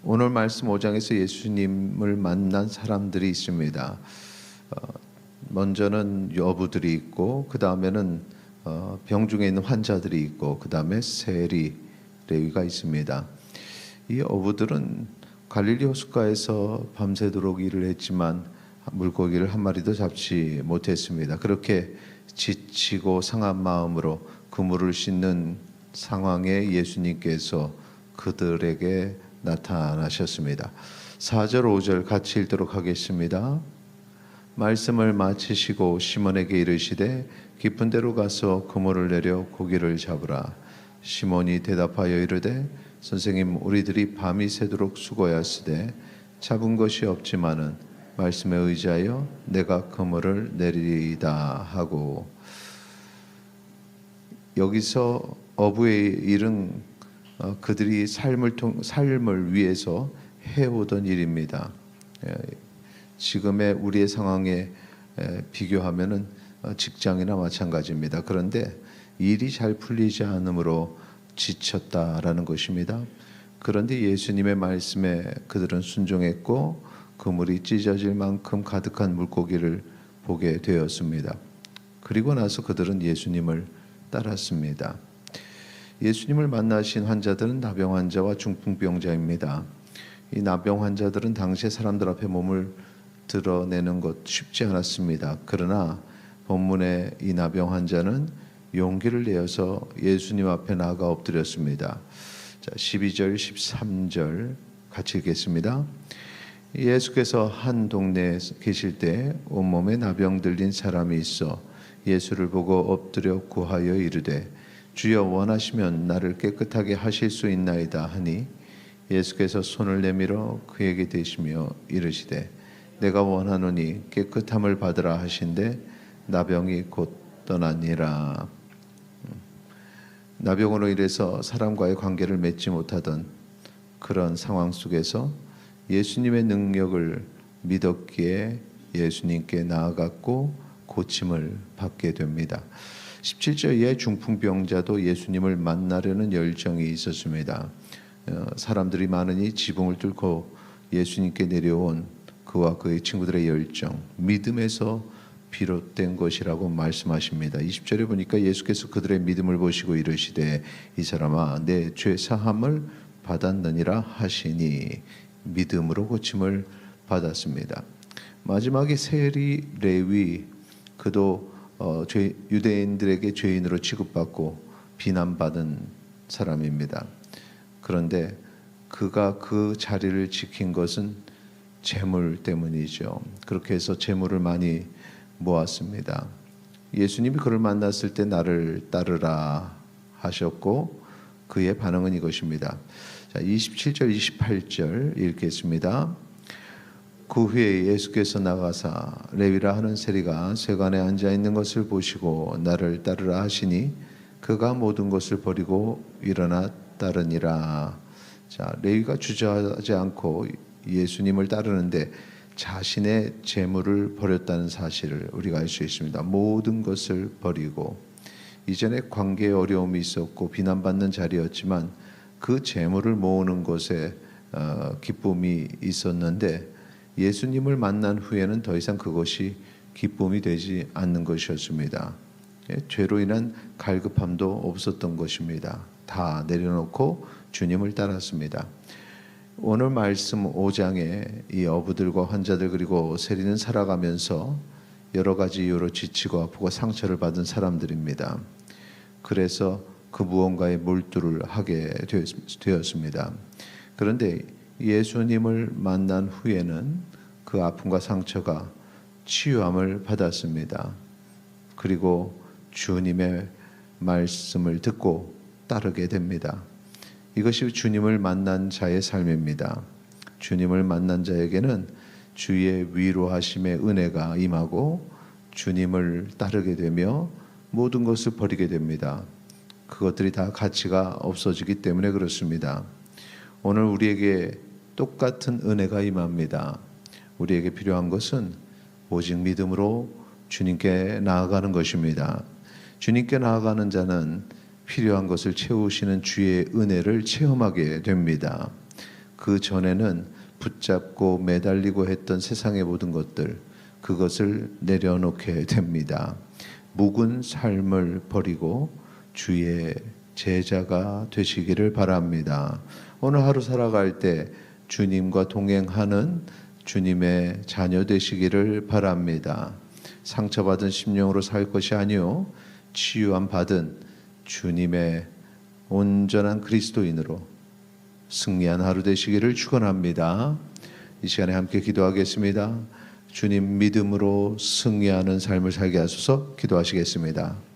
오늘 말씀 5장에서 예수님을 만난 사람들이 있습니다. 먼저는 여부들이 있고, 그 다음에는 병중에 있는 환자들이 있고, 그 다음에 세리 레위가 있습니다. 이 어부들은 갈릴리 호숫가에서 밤새도록 일을 했지만 물고기를 한 마리도 잡지 못했습니다. 그렇게 지치고 상한 마음으로 그물을 씻는 상황에 예수님께서 그들에게 나타나셨습니다. 4절 5절 같이 읽도록 하겠습니다. 말씀을 마치시고 시몬에게 이르시되 깊은 데로 가서 그물을 내려 고기를 잡으라. 시몬이 대답하여 이르되 선생님, 우리들이 밤이 새도록 수고하였으되 잡은 것이 없지만은 말씀에 의지하여 내가 그물을 내리리이다 하고, 여기서 어부의 일은 그들이 삶을 위해서 해오던 일입니다. 지금의 우리의 상황에 비교하면은 직장이나 마찬가지입니다. 그런데 일이 잘 풀리지 않으므로 지쳤다라는 것입니다. 그런데 예수님의 말씀에 그들은 순종했고 그물이 찢어질 만큼 가득한 물고기를 보게 되었습니다. 그리고 나서 그들은 예수님을 따랐습니다. 예수님을 만나신 환자들은 나병 환자와 중풍병자입니다. 이 나병 환자들은 당시의 사람들 앞에 몸을 드러내는 것 쉽지 않았습니다. 그러나 본문의 이 나병 환자는 용기를 내어서 예수님 앞에 나아가 엎드렸습니다. 자, 12절 13절 같이 읽겠습니다. 예수께서 한 동네에 계실 때 온몸에 나병 들린 사람이 있어 예수를 보고 엎드려 구하여 이르되 주여 원하시면 나를 깨끗하게 하실 수 있나이다 하니 예수께서 손을 내밀어 그에게 대시며 이르시되 내가 원하노니 깨끗함을 받으라 하신대 나병이 곧 떠나니라. 나병으로 인해서 사람과의 관계를 맺지 못하던 그런 상황 속에서 예수님의 능력을 믿었기에 예수님께 나아갔고 고침을 받게 됩니다. 17절 이하의 중풍병자도 예수님을 만나려는 열정이 있었습니다. 사람들이 많으니 지붕을 뚫고 예수님께 내려온 그와 그의 친구들의 열정, 믿음에서 비롯된 것이라고 말씀하십니다. 20절에 보니까 예수께서 그들의 믿음을 보시고 이르시되 이 사람아 내 죄 사함을 받았느니라 하시니 믿음으로 고침을 받았습니다. 마지막에 세리 레위, 그도 유대인들에게 죄인으로 취급받고 비난받은 사람입니다. 그런데 그가 그 자리를 지킨 것은 재물 때문이죠. 그렇게 해서 재물을 많이 모았습니다. 예수님이 그를 만났을 때 나를 따르라 하셨고 그의 반응은 이것입니다. 자, 27절 28절 읽겠습니다. 그 후에 예수께서 나가사 레위라 하는 세리가 세관에 앉아 있는 것을 보시고 나를 따르라 하시니 그가 모든 것을 버리고 일어나 따르니라. 자, 레위가 주저하지 않고 예수님을 따르는데 자신의 재물을 버렸다는 사실을 우리가 알 수 있습니다. 모든 것을 버리고, 이전에 관계에 어려움이 있었고 비난받는 자리였지만 그 재물을 모으는 것에 기쁨이 있었는데 예수님을 만난 후에는 더 이상 그것이 기쁨이 되지 않는 것이었습니다. 죄로 인한 갈급함도 없었던 것입니다. 다 내려놓고 주님을 따랐습니다. 오늘 말씀 5장에 이 어부들과 환자들 그리고 세리는 살아가면서 여러 가지 이유로 지치고 아프고 상처를 받은 사람들입니다. 그래서 그 무언가에 몰두를 하게 되었습니다. 그런데 예수님을 만난 후에는 그 아픔과 상처가 치유함을 받았습니다. 그리고 주님의 말씀을 듣고 따르게 됩니다. 이것이 주님을 만난 자의 삶입니다. 주님을 만난 자에게는 주의 위로하심의 은혜가 임하고 주님을 따르게 되며 모든 것을 버리게 됩니다. 그것들이 다 가치가 없어지기 때문에 그렇습니다. 오늘 우리에게 똑같은 은혜가 임합니다. 우리에게 필요한 것은 오직 믿음으로 주님께 나아가는 것입니다. 주님께 나아가는 자는 필요한 것을 채우시는 주의 은혜를 체험하게 됩니다. 그 전에는 붙잡고 매달리고 했던 세상의 모든 것들, 그것을 내려놓게 됩니다. 묵은 삶을 버리고 주의 제자가 되시기를 바랍니다. 오늘 하루 살아갈 때 주님과 동행하는 주님의 자녀 되시기를 바랍니다. 상처받은 심령으로 살 것이 아니요 치유함 받은 주님의 온전한 그리스도인으로 승리한 하루 되시기를 축원합니다. 이 시간에 함께 기도하겠습니다. 주님 믿음으로 승리하는 삶을 살게 하소서. 기도하시겠습니다.